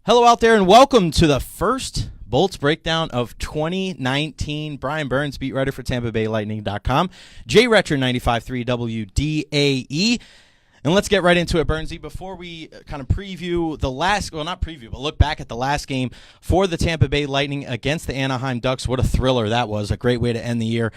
Hello out there, and welcome to the first Bolts breakdown of 2019. Bryan Burns, beat writer for TampaBayLightning.com. Recher 95.3 WDAE. And let's get right into it, Burnsy. Before we kind of preview the last, well, not preview, but look back at the last game for the Tampa Bay Lightning against the Anaheim Ducks. What a thriller that was. A great way to end the year.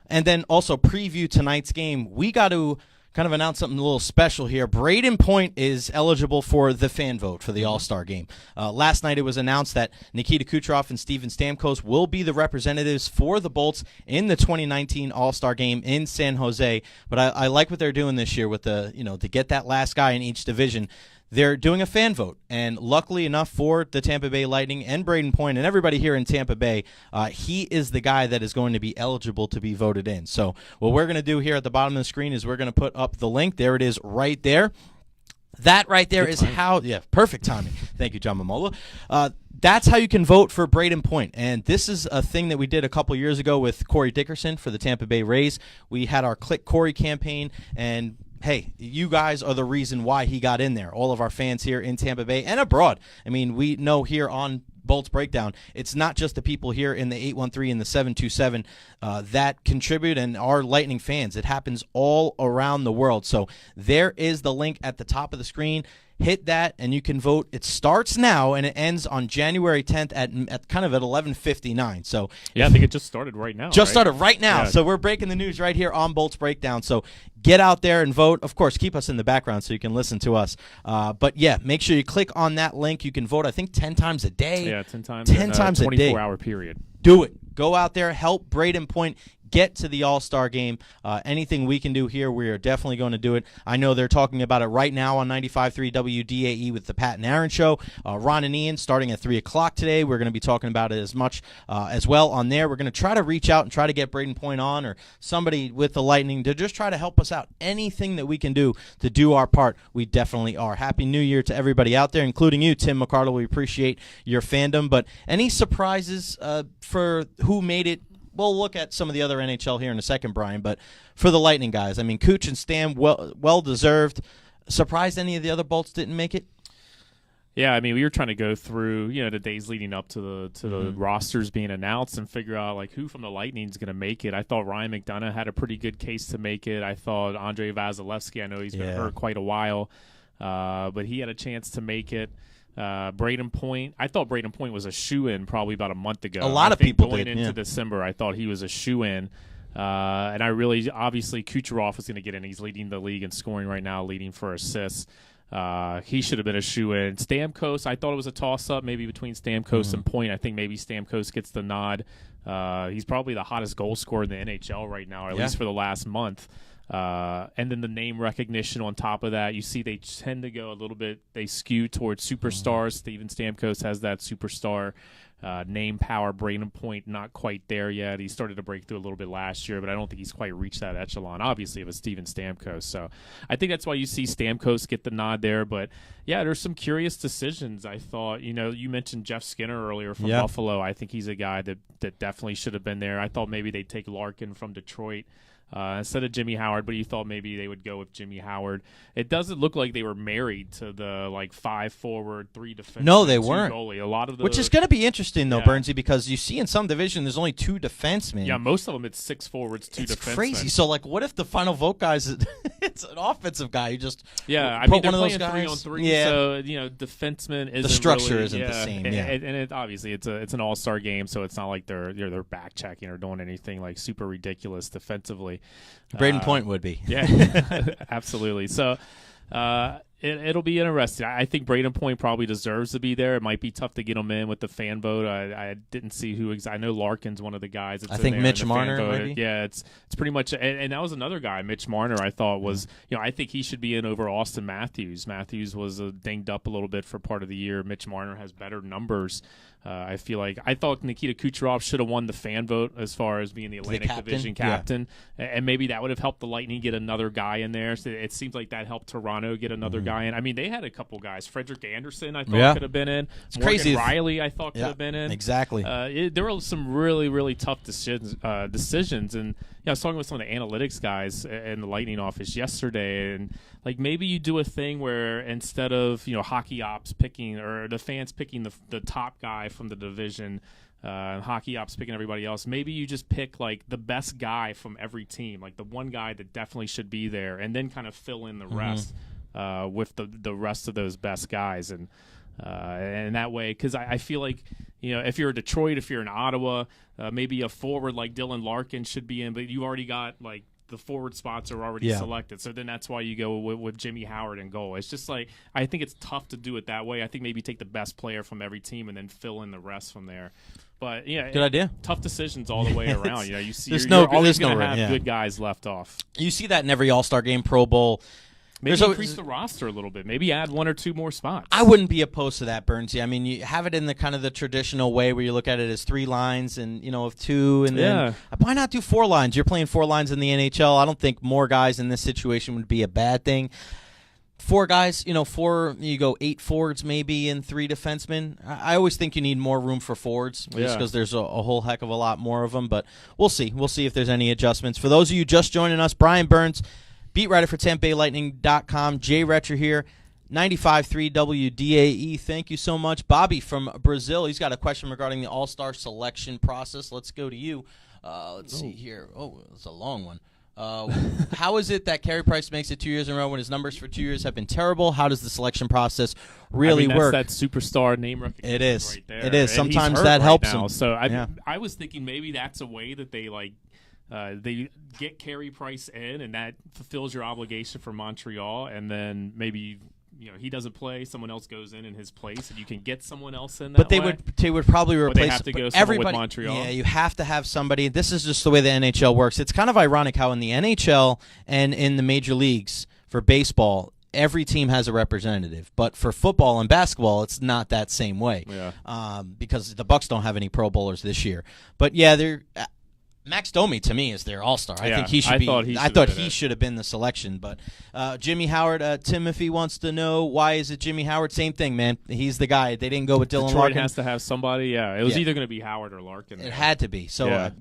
And then also preview tonight's game. We got to kind of announce something a little special here. Brayden Point is eligible for the fan vote for the All-Star game. Last night it was announced that Nikita Kucherov and Steven Stamkos will be the representatives for the Bolts in the 2019 All-Star game in San Jose. But I like what they're doing this year with the, to get that last guy in each division. They're doing a fan vote, and luckily enough for the Tampa Bay Lightning and Brayden Point and everybody here in Tampa Bay, he is the guy that is going to be eligible to be voted in. So what we're going to do here at the bottom of the screen is we're going to put up the link. There it is right there. That right there is how, perfect timing. Thank you, John Mamola. That's how you can vote for Brayden Point. And this is a thing that we did a couple years ago with Corey Dickerson for the Tampa Bay Rays. We had our Click Corey campaign, and hey, you guys are the reason why he got in there. All of our fans here in Tampa Bay and abroad. I mean, we know here on Bolts Breakdown, it's not just the people here in the 813 and the 727 that contribute and are Lightning fans. It happens all around the world. So there is the link at the top of the screen. Hit that, and you can vote. It starts now, and it ends on January 10th at kind of at 11:59. So yeah, I think it just started right now. Started right now. Yeah. So we're breaking the news right here on Bolts Breakdown. So get out there and vote. Of course, keep us in the background so you can listen to us. But yeah, make sure you click on that link. You can vote, I think, 10 times a day. Yeah, 10 times. 10 times a day. 24-hour period. Do it. Go out there. Help Brayden Point get to the All-Star game. Anything we can do here, we are definitely going to do it. I know they're talking about it right now on 95.3 WDAE with the Pat and Aaron Show. Ron and Ian starting at 3 o'clock today. We're going to be talking about it as much as well on there. We're going to try to reach out and try to get Brayden Point on or somebody with the Lightning to just try to help us out. Anything that we can do to do our part, we definitely are. Happy New Year to everybody out there, including you, Tim McCardle. We appreciate your fandom. But any surprises for who made it? We'll look at some of the other NHL here in a second, Bryan, but for the Lightning guys, I mean, Cooch and Stam, well-deserved. Surprised any of the other Bolts didn't make it? Yeah, I mean, we were trying to go through, the days leading up to the rosters being announced and figure out, like, who from the Lightning is going to make it. I thought Ryan McDonough had a pretty good case to make it. I thought Andrei Vasilevsky, I know he's been hurt quite a while, but he had a chance to make it. Brayden Point, I thought Brayden Point was a shoo-in probably about a month ago. A lot of people going did, into December, I thought he was a shoo-in. And I really, obviously, Kucherov is going to get in. He's leading the league in scoring right now, leading for assists. He should have been a shoo-in. Stamkos, I thought it was a toss-up maybe between Stamkos and Point. I think maybe Stamkos gets the nod. He's probably the hottest goal scorer in the NHL right now, or at least for the last month. And then the name recognition on top of that, you see they tend to go a little bit, they skew towards superstars. Steven Stamkos has that superstar name power. Brayden Point, not quite there yet. He started to break through a little bit last year, but I don't think he's quite reached that echelon, obviously, of a Steven Stamkos. So I think that's why you see Stamkos get the nod there. But, yeah, there's some curious decisions. I thought, you mentioned Jeff Skinner earlier from Buffalo. I think he's a guy that definitely should have been there. I thought maybe they'd take Larkin from Detroit instead of Jimmy Howard, but you thought maybe they would go with Jimmy Howard. It doesn't look like they were married to the 5 forward, 3 defensemen. No, they weren't. Goalie. A lot of which is going to be interesting though, Burnsy, because you see in some division there's only 2 defensemen. Yeah, most of them it's 6 forwards, 2 defensemen. It's crazy. So what if the final vote guys? It's an offensive guy who just I put mean they're one of those playing guys 3-on-3. Yeah. So defenseman isn't the structure really, isn't the same. Yeah, and it obviously it's an all-star game, so it's not like they're back checking or doing anything like super ridiculous defensively. Brayden Point would be. Yeah, absolutely. So it'll be interesting. I think Brayden Point probably deserves to be there. It might be tough to get him in with the fan vote. I didn't see who I know Larkin's one of the guys. I think Mitch Marner, maybe. Yeah, it's pretty much. And that was another guy, Mitch Marner. I thought was I think he should be in over Austin Matthews. Matthews was dinged up a little bit for part of the year. Mitch Marner has better numbers. I thought Nikita Kucherov should have won the fan vote as far as being the Atlantic Division captain, and maybe that would have helped the Lightning get another guy in there. So it seems like that helped Toronto get another guy guy in. I mean, they had a couple guys. Frederick Anderson, I thought could have been in. It's Morgan crazy. Riley, I thought could have been in. Exactly. There were some really, really tough decisions. And I was talking with some of the analytics guys in the Lightning office yesterday, and like maybe you do a thing where instead of hockey ops picking or the fans picking the top guy from the division. Hockey ops picking everybody else. Maybe you just pick like the best guy from every team, like the one guy that definitely should be there, and then kind of fill in the rest with the rest of those best guys, and that way, because I feel like if you're Detroit, if you're in Ottawa, maybe a forward like Dylan Larkin should be in, but you already got like the forward spots are already selected. So then that's why you go with Jimmy Howard in goal. It's just like I think it's tough to do it that way. I think maybe take the best player from every team and then fill in the rest from there. But good idea. Tough decisions all the way around. You see, you're always going to have good guys left off. You see that in every All-Star game, Pro Bowl. Maybe increase the roster a little bit. Maybe add 1 or 2 more spots. I wouldn't be opposed to that, Burnsy. I mean, you have it in the kind of the traditional way where you look at it as 3 lines and of 2, and then why not do 4 lines? You're playing 4 lines in the NHL. I don't think more guys in this situation would be a bad thing. 4 guys, 4, you go 8 forwards maybe and 3 defensemen. I always think you need more room for forwards just because there's a whole heck of a lot more of them. But we'll see. We'll see if there's any adjustments. For those of you just joining us, Bryan Burns, beat writer for TampaBayLightning.com. Jay Recher here, 95.3 WDAE. Thank you so much. Bobby from Brazil, he's got a question regarding the All-Star selection process. Let's go to you. Let's see here. Oh, it's a long one. How is it that Carey Price makes it 2 years in a row when his numbers for 2 years have been terrible? How does the selection process really work? That's that superstar name recognition. It is. Right there. It is. And sometimes that helps now, him. So I was thinking maybe that's a way that they get Carey Price in, and that fulfills your obligation for Montreal, and then maybe he doesn't play, someone else goes in his place, and you can get someone else in. But they would probably replace. But they have to go everybody with Montreal. Yeah, you have to have somebody. This is just the way the NHL works. It's kind of ironic how in the NHL and in the major leagues for baseball, every team has a representative, but for football and basketball, it's not that same way. Yeah. Because the Bucks don't have any Pro Bowlers this year. But yeah, they're. Max Domi, to me, is their all-star. I think he should be. I thought he should have been the selection. But Jimmy Howard, Timothy wants to know, why is it Jimmy Howard? Same thing, man. He's the guy. They didn't go with Dylan Larkin. Detroit has to have somebody. Yeah, it was either going to be Howard or Larkin. It had to be. So,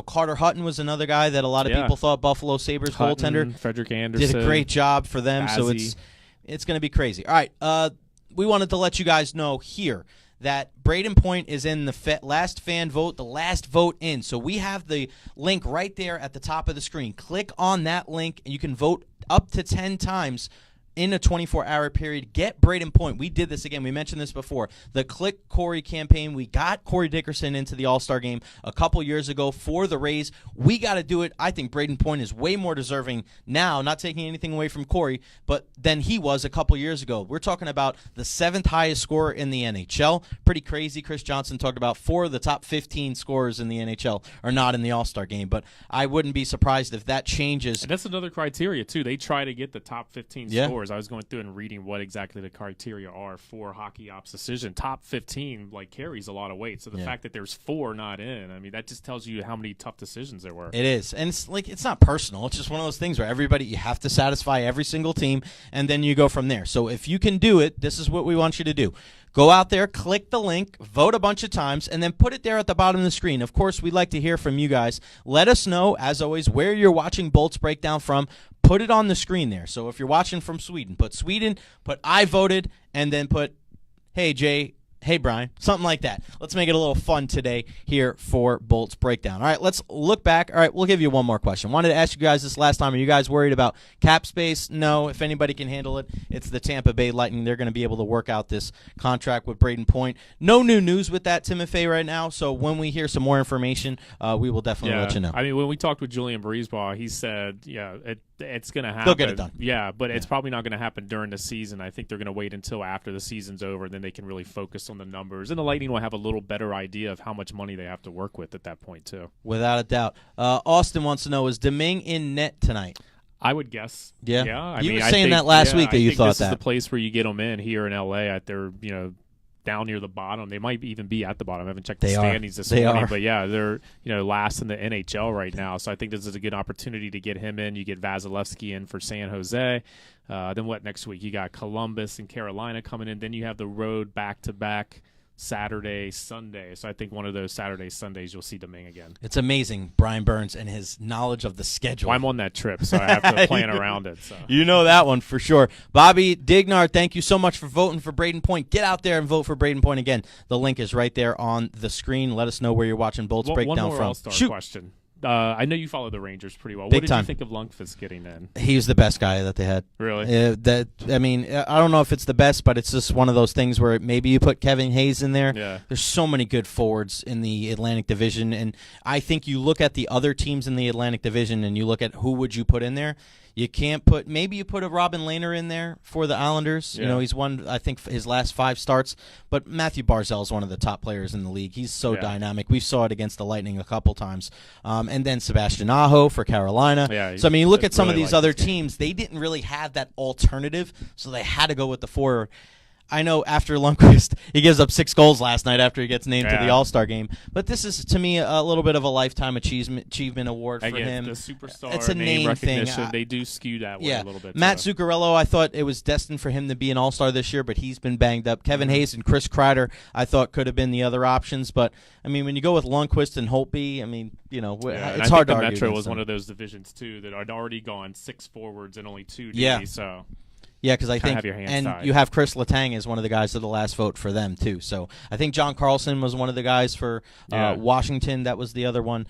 Carter Hutton was another guy that a lot of people thought Buffalo Sabres goaltender. Frederick Anderson. Did a great job for them. Bazzi. So it's going to be crazy. All right, we wanted to let you guys know here that Brayden Point is in the last fan vote, the last vote in. So we have the link right there at the top of the screen. Click on that link, and you can vote up to 10 times in a 24-hour period. Get Brayden Point. We did this again. We mentioned this before. The Click Corey campaign. We got Corey Dickerson into the All-Star game a couple years ago for the Rays. We got to do it. I think Brayden Point is way more deserving now, not taking anything away from Corey, but than he was a couple years ago. We're talking about the 7th highest scorer in the NHL. Pretty crazy. Chris Johnson talked about 4 of the top 15 scorers in the NHL are not in the All-Star game, but I wouldn't be surprised if that changes. And that's another criteria, too. They try to get the top 15 scorers. I was going through and reading what exactly the criteria are for hockey ops decision. Top 15 carries a lot of weight. So the fact that there's 4 not in, I mean, that just tells you how many tough decisions there were. It is. And it's not personal. It's just one of those things where you have to satisfy every single team, and then you go from there. So if you can do it, this is what we want you to do. Go out there, click the link, vote a bunch of times, and then put it there at the bottom of the screen. Of course, we'd like to hear from you guys. Let us know, as always, where you're watching Bolts Breakdown from. Put it on the screen there. So if you're watching from Sweden, put I voted, and then put, hey, Jay, hey, Bryan, something like that. Let's make it a little fun today here for Bolts Breakdown. All right, let's look back. All right, we'll give you one more question. Wanted to ask you guys this last time. Are you guys worried about cap space? No. If anybody can handle it, it's the Tampa Bay Lightning. They're going to be able to work out this contract with Brayden Point. No new news with that, Timothy, right now. So when we hear some more information, we will definitely let you know. I mean, when we talked with Julian Breesbaugh, he said, it's going to happen. They'll get it done. Yeah, but it's probably not going to happen during the season. I think they're going to wait until after the season's over, and then they can really focus on the numbers. And the Lightning will have a little better idea of how much money they have to work with at that point, too. Without a doubt. Austin wants to know, is Domingue in net tonight? I would guess. Yeah. You were saying that last week that you thought that. This is the place where you get them in here in L.A. at their, down near the bottom. They might even be at the bottom. I haven't checked They the are. standings this They morning, are. but yeah, they're last in the NHL right now. So I think this is a good opportunity to get him in. You get Vasilevsky in for San Jose. Then what next week? You got Columbus and Carolina coming in. Then you have the road back-to-back Saturday, Sunday. So I think one of those Saturday, Sundays you'll see Domingue again. It's amazing, Brian Burns and his knowledge of the schedule. Well, I'm on that trip, so I have to plan around it. So. You know that one for sure. Bobby Dignard, thank you so much for voting for Brayden Point. Get out there and vote for Brayden Point again. The link is right there on the screen. Let us know where you're watching Bolts Breakdown one more from. All-Star question. I know you follow the Rangers pretty well. Big What did time. you think of Lundqvist getting in? He was the best guy that they had. Really? I don't know if it's the best, but it's just one of those things where maybe you put Kevin Hayes in there. Yeah. There's so many good forwards in the Atlantic Division, and I think you look at the other teams in the Atlantic Division and you look at who would you put in there. You can't put – maybe you put a Robin Lehner in there for the Islanders. Yeah. He's won, I think, his last 5 starts. But Matthew Barzal is one of the top players in the league. He's so dynamic. We saw it against the Lightning a couple times. And then Sebastian Aho for Carolina. Yeah, so, you look at some of really these like other this game. teams, they didn't really have that alternative, so they had to go with the forward. I know after Lundqvist, he gives up 6 goals last night after he gets named to the All-Star game. But this is, to me, a little bit of a lifetime achievement award for him. The superstar It's a name recognition. thing. They do skew that way a little bit. Matt Zuccarello, I thought it was destined for him to be an All-Star this year, but he's been banged up. Kevin Hayes and Chris Kreider, I thought could have been the other options. But, when you go with Lundqvist and Holtby, it's hard to argue. The Metro was them. one of those divisions, too, that had already gone 6 forwards and only 2 Ds. Yeah. So... Yeah, because I think, have your hands and tied. you have Chris Letang as one of the guys to the last vote for them too. So I think John Carlson was one of the guys for Washington. That was the other one.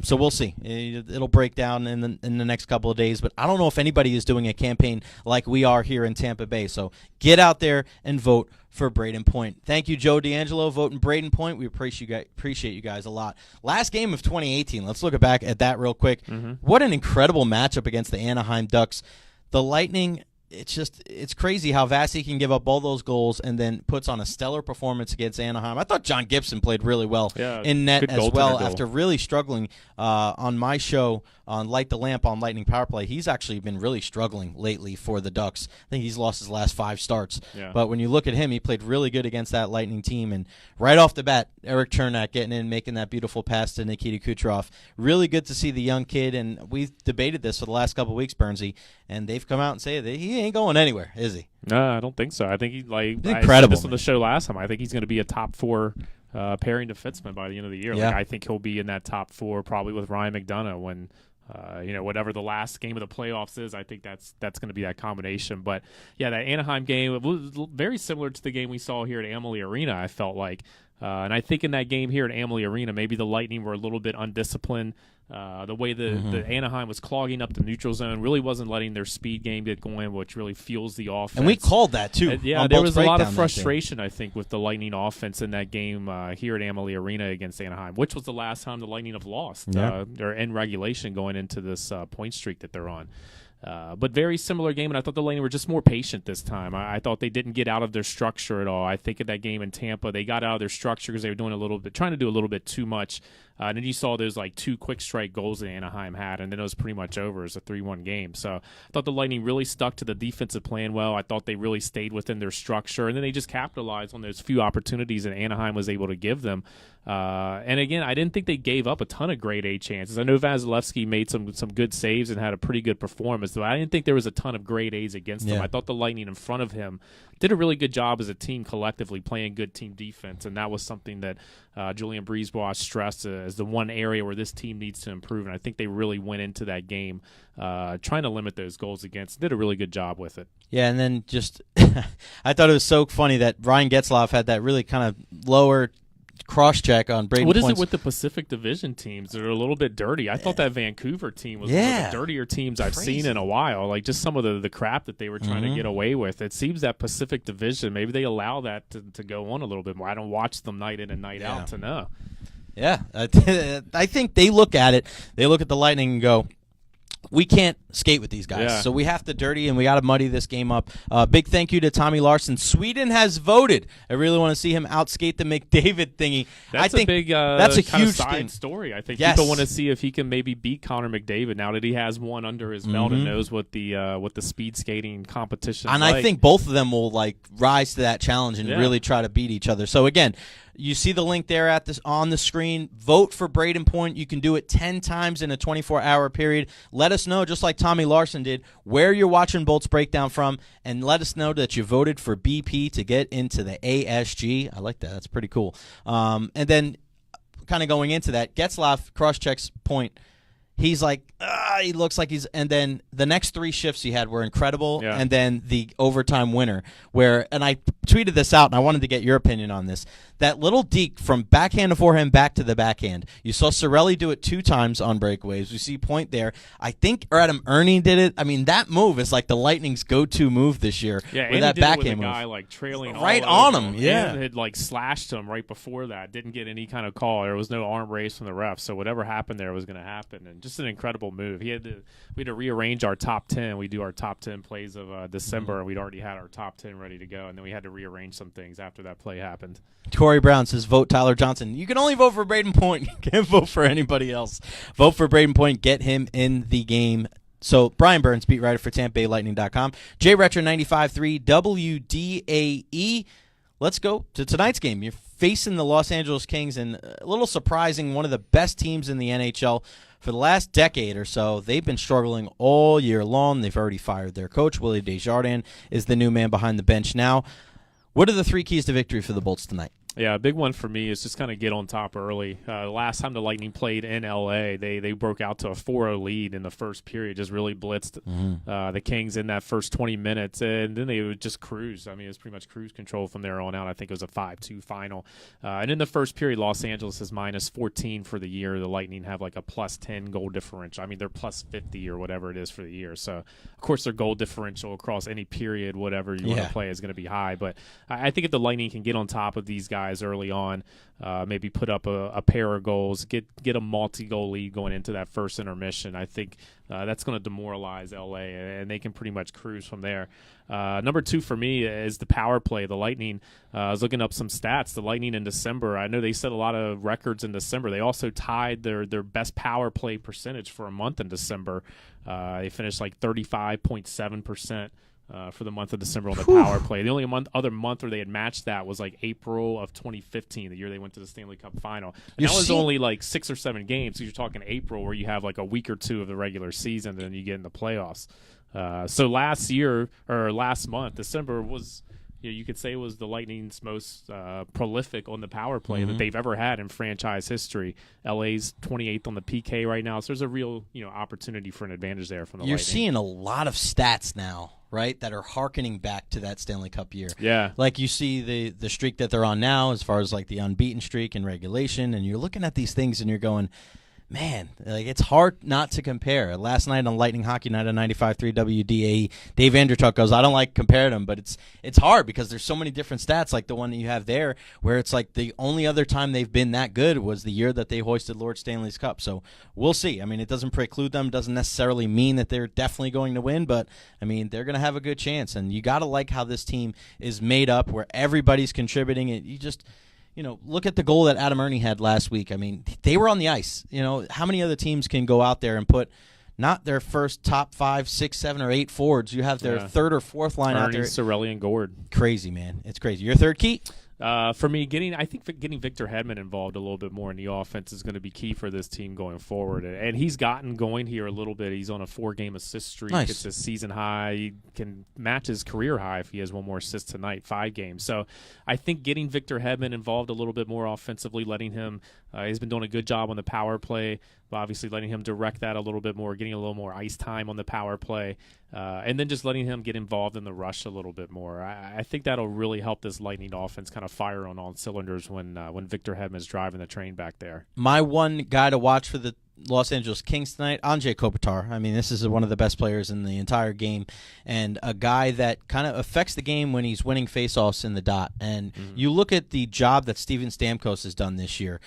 So we'll see. It'll break down in the next couple of days. But I don't know if anybody is doing a campaign like we are here in Tampa Bay. So get out there and vote for Brayden Point. Thank you, Joe D'Angelo, voting Brayden Point. We appreciate you guys a lot. Last game of 2018. Let's look back at that real quick. Mm-hmm. What an incredible matchup against the Anaheim Ducks. The Lightning. It's crazy how Vasi can give up all those goals and then puts on a stellar performance against Anaheim. I thought John Gibson played really well in net as well after really struggling on my show on Light the Lamp on Lightning Power Play. He's actually been really struggling lately for the Ducks. I think he's lost his last 5 starts. Yeah. But when you look at him, he played really good against that Lightning team. And right off the bat, Eric Chernak getting in, making that beautiful pass to Nikita Kucherov. Really good to see the young kid. And we've debated this for the last couple of weeks, Bernsey, and they've come out and said that he ain't going anywhere, is he? No, I don't think so. I think he's incredible. I said this on the show last time. I think he's going to be a top 4 pairing defenseman by the end of the year. Yeah. I think he'll be in that top 4 probably with Ryan McDonough when whatever the last game of the playoffs is. I think that's going to be that combination. But yeah, that Anaheim game, it was very similar to the game we saw here at Amalie Arena. I felt like. And I think in that game here at Amalie Arena, maybe the Lightning were a little bit undisciplined. The way the Anaheim was clogging up the neutral zone really wasn't letting their speed game get going, which really fuels the offense. And we called that, too. There was a lot of frustration, I think, with the Lightning offense in that game here at Amalie Arena against Anaheim, which was the last time the Lightning have lost. They're in regulation going into this point streak that they're on. But very similar game, and I thought the Lightning were just more patient this time. I thought they didn't get out of their structure at all. I think in that game in Tampa, they got out of their structure because they were trying to do a little bit too much. And then you saw those 2 quick strike goals that Anaheim had, and then it was pretty much over. It was a 3-1 game. So I thought the Lightning really stuck to the defensive plan well. I thought they really stayed within their structure, and then they just capitalized on those few opportunities that Anaheim was able to give them. And again, I didn't think they gave up a ton of grade A chances. I know Vasilevsky made some good saves and had a pretty good performance, though I didn't think there was a ton of grade A's against them. I thought the Lightning in front of him did a really good job as a team collectively playing good team defense, and that was something that Julien Brisebois stressed as the one area where this team needs to improve, and I think they really went into that game trying to limit those goals against. Did a really good job with it. Yeah, and then just I thought it was so funny that Ryan Getzlaf had that really kind of lower cross-check on Brayden What is Point's. it with the Pacific Division teams that are a little bit dirty? I thought that Vancouver team was one of the dirtier teams I've seen in a while. Just some of the crap that they were trying to get away with. It seems that Pacific Division, maybe they allow that to go on a little bit more. I don't watch them night in and night out to know. Yeah, I think they look at it. They look at the Lightning and go, we can't skate with these guys. Yeah. So we have to dirty and we got to muddy this game up. Big thank you to Tommy Larson. Sweden has voted. I really want to see him outskate the McDavid thingy. That's I think a big that's a kind huge of side thing. story. I think Yes. people want to see if he can maybe beat Connor McDavid now that he has one under his belt and knows what the speed skating competition. And like. I think both of them will like rise to that challenge and really try to beat each other. So again, you see the link there on the screen. Vote for Brayden Point. You can do it 10 times in a 24-hour period. Let us know, just like Tommy Larson did, where you're watching Bolts Breakdown from, and let us know that you voted for BP to get into the ASG. I like that. That's pretty cool. And then kind of going into that, Getzlaf cross-checks Point. He's like, he looks like he's, and then the next 3 shifts he had were incredible, and then the overtime winner, and I tweeted this out, and I wanted to get your opinion on this. That little deke from backhand to forehand back to the backhand. You saw Cirelli do it 2 times on breakaways. We see Point there. I think Adam Ernie did it. I mean, that move is like the Lightning's go-to move this year. Yeah, with that did backhand it with a move. guy like trailing right all on over him. Yeah, and had like slashed him right before that. Didn't get any kind of call. There was no arm race from the ref. So whatever happened there was going to happen. And just an incredible move. We had to rearrange our top 10. We do our top 10 plays of December, and we'd already had our top 10 ready to go, and then we had to rearrange some things after that play happened. Corey Brown says, vote Tyler Johnson. You can only vote for Brayden Point. You can't vote for anybody else. Vote for Brayden Point. Get him in the game. So, Bryan Burns, beat writer for TampaBayLightning.com. J. Recher 95.3 WDAE. Let's go to tonight's game. You're facing the Los Angeles Kings, and a little surprising, one of the best teams in the NHL for the last decade or so. They've been struggling all year long. They've already fired their coach. Willie Desjardins is the new man behind the bench now. What are the 3 keys to victory for the Bolts tonight? Yeah, a big one for me is just kind of get on top early. Last time the Lightning played in L.A., they broke out to a 4-0 lead in the first period, just really blitzed the Kings in that first 20 minutes, and then they would just cruise. I mean, it was pretty much cruise control from there on out. I think it was a 5-2 final. And in the first period, Los Angeles is minus 14 for the year. The Lightning have like a plus 10 goal differential. I mean, they're plus 50 or whatever it is for the year. So, of course, their goal differential across any period, whatever you want to play, is going to be high. But I think if the Lightning can get on top of these guys early on, maybe put up a pair of goals, get a multi-goal lead going into that first intermission, I think that's going to demoralize LA, and they can pretty much cruise from there. Number 2 for me is the power play. The Lightning, I was looking up some stats. The Lightning in December, I know they set a lot of records in December. They also tied their best power play percentage for a month in December. They finished like 35.7%. For the month of December on the power play. The only other month where they had matched that was like April of 2015, the year they went to the Stanley Cup final. And that was only like 6 or 7 games. So you're talking April, where you have like a week or 2 of the regular season, then you get in the playoffs. So last month, December was, you could say, was the Lightning's most prolific on the power play that they've ever had in franchise history. LA's 28th on the PK right now, so there's a real opportunity for an advantage there from the Lightning. You're seeing a lot of stats now, right, that are hearkening back to that Stanley Cup year. Yeah. Like you see the streak that they're on now as far as like the unbeaten streak in regulation, and you're looking at these things and you're going, man, like it's hard not to compare. Last night on Lightning Hockey Night on 95.3 WDAE, Dave Andrechuk goes, I don't like comparing them, but it's hard because there's so many different stats, like the one that you have there, where it's like the only other time they've been that good was the year that they hoisted Lord Stanley's Cup. So we'll see. I mean, it doesn't preclude them, doesn't necessarily mean that they're definitely going to win, but I mean, they're going to have a good chance. And you got to like how this team is made up, where everybody's contributing. And you just, look at the goal that Adam Ernie had last week. I mean, they were on the ice. How many other teams can go out there and put not their first top 5, 6, 7, or 8 forwards? You have their third or fourth line Ernie, out there. Cirelli, and Gord. Crazy, man. It's crazy. Your third key? For me, I think getting Victor Hedman involved a little bit more in the offense is going to be key for this team going forward. And he's gotten going here a little bit. He's on a 4-game assist streak. Nice. It's his season high. He can match his career high if he has one more assist tonight, 5 games. So I think getting Victor Hedman involved a little bit more offensively, letting him he's been doing a good job on the power play, but obviously letting him direct that a little bit more, getting a little more ice time on the power play, and then just letting him get involved in the rush a little bit more. I think that'll really help this Lightning offense kind of fire on all cylinders when Victor Hedman's driving the train back there. My one guy to watch for the Los Angeles Kings tonight, Andrei Kopitar. I mean, this is one of the best players in the entire game, and a guy that kind of affects the game when he's winning faceoffs in the dot. And you look at the job that Steven Stamkos has done this year.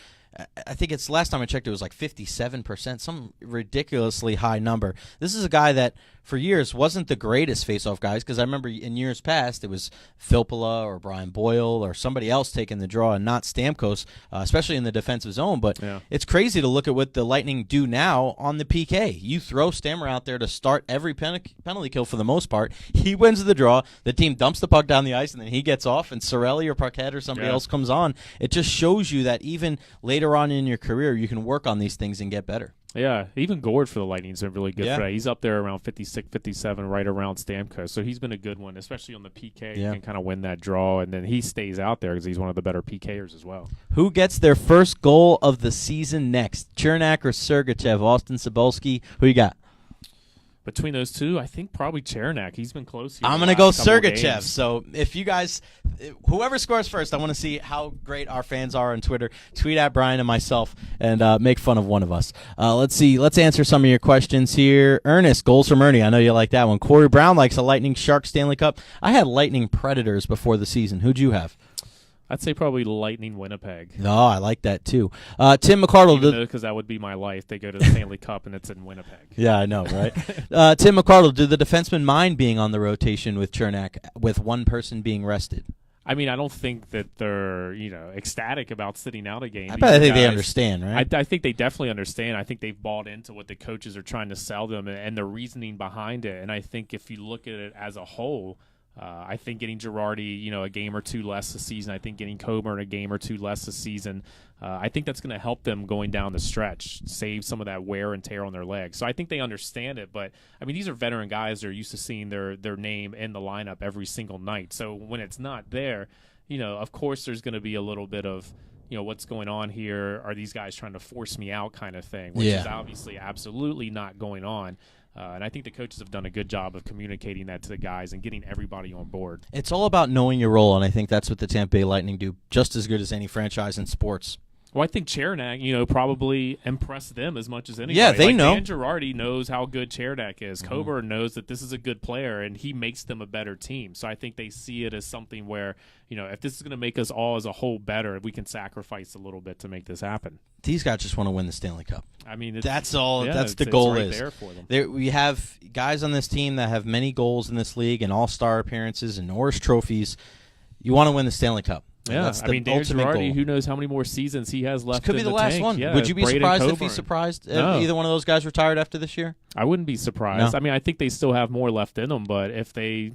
I think it's last time I checked, it was like 57%, some ridiculously high number. This is a guy that for years wasn't the greatest faceoff guys, because I remember in years past it was Filppula or Brian Boyle or somebody else taking the draw and not Stamkos, especially in the defensive zone. But it's crazy to look at what the Lightning do now on the PK. You throw Stammer out there to start every penalty kill for the most part. He wins the draw. The team dumps the puck down the ice, and then he gets off, and Cirelli or Parkett or somebody else comes on. It just shows you that even later on in your career, you can work on these things and get better. Yeah, even Gord for the Lightning's been really good for that. He's up there around 56, 57, right around Stamkos. So he's been a good one, especially on the PK. You can kind of win that draw, and then he stays out there because he's one of the better PKers as well. Who gets their first goal of the season next? Chernak or Sergachev? Austin Cebulski? Who you got? Between those two, I think probably Chernak. He's been close here. I'm going to go Sergachev. So if you guys, whoever scores first, I want to see how great our fans are on Twitter. Tweet at Bryan and myself and make fun of one of us. Let's see. Let's answer some of your questions here. Ernest, goals from Ernie. I know you like that one. Corey Brown likes a Lightning Shark Stanley Cup. I had Lightning Predators before the season. Who'd you have? I'd say probably Lightning Winnipeg. Oh, I like that too. Tim McCardle. Because that would be my life. They go to the Stanley Cup and it's in Winnipeg. Yeah, I know, right? Tim McCardle, do the defensemen mind being on the rotation with Chernak with one person being rested? I mean, I don't think that they're, ecstatic about sitting out a game. I think they understand, right? I think they definitely understand. I think they've bought into what the coaches are trying to sell them and the reasoning behind it. And I think if you look at it as a whole, I think getting Girardi, a game or two less this season. I think getting Coburn a game or two less this season. I think that's going to help them going down the stretch, save some of that wear and tear on their legs. So I think they understand it. But, I mean, these are veteran guys. They're used to seeing their name in the lineup every single night. So when it's not there, of course there's going to be a little bit of, what's going on here? Are these guys trying to force me out kind of thing, which is obviously absolutely not going on. And I think the coaches have done a good job of communicating that to the guys and getting everybody on board. It's all about knowing your role, and I think that's what the Tampa Bay Lightning do just as good as any franchise in sports. Well, I think Chernak, probably impressed them as much as anybody. Yeah, they know. Dan Girardi knows how good Chernak is. Coburn knows that this is a good player, and he makes them a better team. So I think they see it as something where, if this is going to make us all as a whole better, we can sacrifice a little bit to make this happen. These guys just want to win the Stanley Cup. I mean, that's all. That's the goal. It's right there for them. We have guys on this team that have many goals in this league and all-star appearances and Norris trophies. You want to win the Stanley Cup. Yeah, that's Dan Girardi, who knows how many more seasons he has left. This could be the last one. Yeah, would you be Brayden surprised Coburn. if he's surprised if either one of those guys retired after this year? I wouldn't be surprised. No. I mean, I think they still have more left in them, but if they,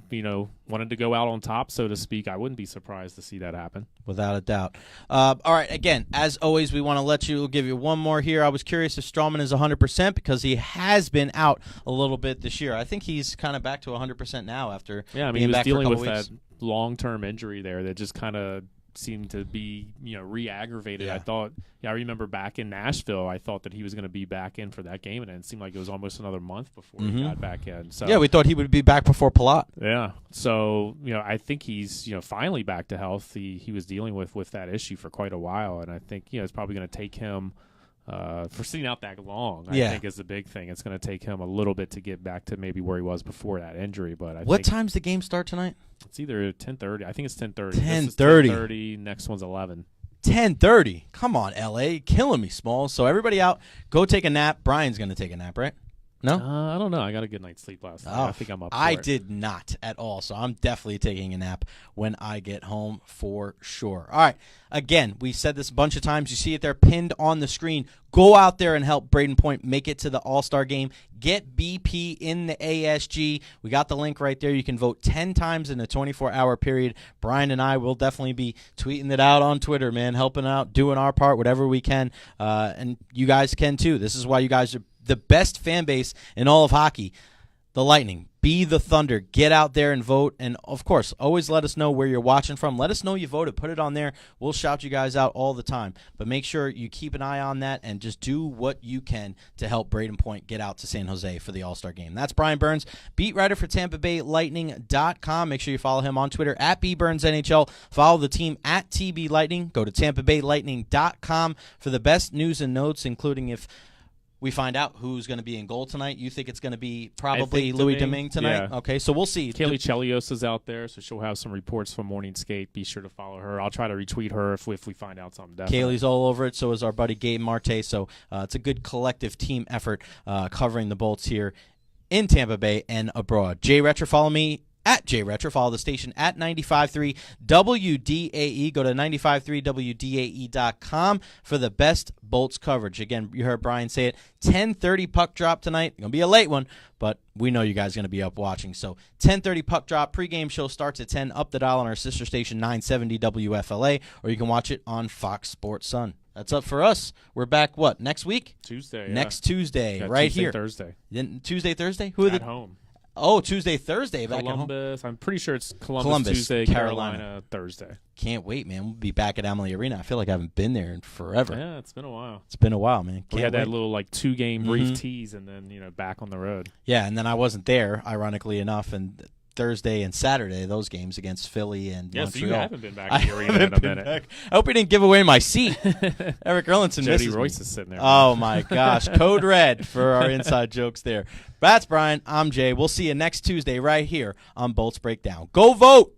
wanted to go out on top, so to speak, I wouldn't be surprised to see that happen. Without a doubt. All right, again, as always, we want to give you one more here. I was curious if Strawman is 100% because he has been out a little bit this year. I think he's kind of back to 100% now after he was back dealing for a with couple weeks. that long-term injury there that just kind of seemed to be, re-aggravated. Yeah. I remember back in Nashville, I thought that he was going to be back in for that game, and it seemed like it was almost another month before he got back in. So yeah, we thought he would be back before Palat. Yeah. So, I think he's, finally back to health. He was dealing with that issue for quite a while, and I think, it's probably going to take him for sitting out that long, I think is the big thing. It's going to take him a little bit to get back to maybe where he was before that injury. But what time's the game start tonight? It's either 10:30. I think it's 10:30. 10:30. 10:30. Next one's 11. 10:30. Come on, LA, killing me, Smalls. So everybody out, go take a nap. Brian's going to take a nap, right? No? I don't know. I got a good night's sleep last night. I think I'm up for I it. did not at all, so I'm definitely taking a nap when I get home for sure. All right. Again, we said this a bunch of times. You see it there pinned on the screen. Go out there and help Brayden Point make it to the All-Star game. Get BP in the ASG. We got the link right there. You can vote 10 times in a 24-hour period. Bryan and I will definitely be tweeting it out on Twitter, man, helping out, doing our part, whatever we can. And you guys can too. This is why you guys are the best fan base in all of hockey. The Lightning, be the Thunder. Get out there and vote. And, of course, always let us know where you're watching from. Let us know you voted. Put it on there. We'll shout you guys out all the time. But make sure you keep an eye on that and just do what you can to help Brayden Point get out to San Jose for the All-Star game. That's Bryan Burns, beat writer for TampaBayLightning.com. Make sure you follow him on Twitter at BBurnsNHL. Follow the team at TB Lightning. Go to TampaBayLightning.com for the best news and notes, including if we find out who's going to be in goal tonight. You think it's going to be probably think Louis Domingue, Domingue tonight? yeah. Okay, so we'll see. Kaylee Chelios is out there, so she'll have some reports from Morning Skate. Be sure to follow her. I'll try to retweet her if we find out something definite. Kaylee's all over it. So is our buddy Gabe Marte. So it's a good collective team effort covering the Bolts here in Tampa Bay and abroad. Jay Recher, follow me at Jay Recher. Follow the station at 95.3 WDAE. Go to 95.3WDAE.com for the best Bolts coverage. Again, you heard Bryan say it. 10:30 puck drop tonight. Going to be a late one, but we know you guys are going to be up watching. So 10:30 puck drop. Pregame show starts at 10. Up the dial on our sister station 970 WFLA, or you can watch it on Fox Sports Sun. That's up for us. We're back, next week? Tuesday. Next Tuesday, Yeah, right Tuesday, here. Thursday. Then Tuesday, Thursday? Who are At the home. Oh, Tuesday, Thursday. Back at home. Columbus. I'm pretty sure it's Columbus Tuesday, Carolina. Carolina Thursday. Can't wait, man. We'll be back at Amalie Arena. I feel like I haven't been there in forever. Yeah, it's been a while. It's been a while, man. We Can't had that wait. little 2-game brief Mhm. tease, and then back on the road. Yeah, and then I wasn't there, ironically enough, and Thursday and Saturday, those games against Philly and Yeah, so Montreal. you haven't been back I to the arena haven't in a been minute. back. I hope he didn't give away my seat. Eric Erlinson Jody misses Royce me. is sitting there. Oh, my gosh. Code red for our inside jokes there. That's Bryan. I'm Jay. We'll see you next Tuesday right here on Bolts Breakdown. Go vote!